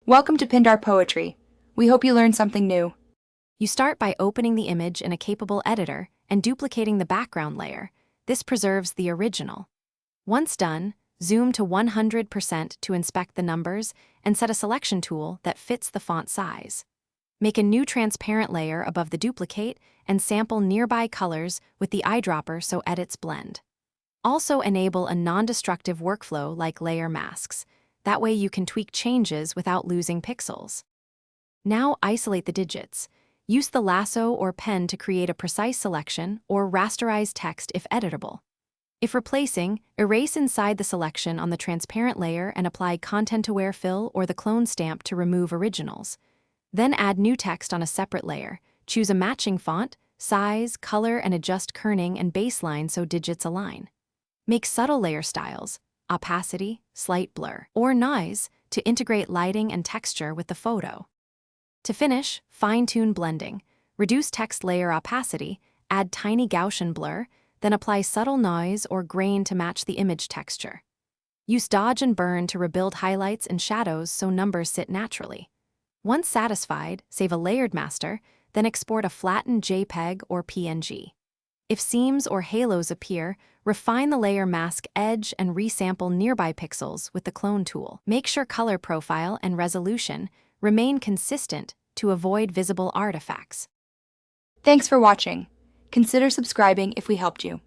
Welcome to Pindar Poetry. We hope you learned something new. You start by opening the image in a capable editor and duplicating the background layer. This preserves the original. Once done, zoom to 100% to inspect the numbers and set a selection tool that fits the font size. Make a new transparent layer above the duplicate and sample nearby colors with the eyedropper so edits blend. Also enable a non-destructive workflow like layer masks. That way you can tweak changes without losing pixels. Now isolate the digits. Use the lasso or pen to create a precise selection or rasterize text if editable. If replacing, erase inside the selection on the transparent layer and apply content-aware fill or the clone stamp to remove originals. Then add new text on a separate layer. Choose a matching font, size, color, and adjust kerning and baseline so digits align. Make subtle layer styles, opacity, slight blur, or noise to integrate lighting and texture with the photo. To finish, fine-tune blending. Reduce text layer opacity, add tiny Gaussian blur, then apply subtle noise or grain to match the image texture. Use dodge and burn to rebuild highlights and shadows so numbers sit naturally. Once satisfied, save a layered master, then export a flattened JPEG or PNG. If seams or halos appear, refine the layer mask edge and resample nearby pixels with the clone tool. Make sure color profile and resolution remain consistent to avoid visible artifacts. Thanks for watching. Consider subscribing if we helped you.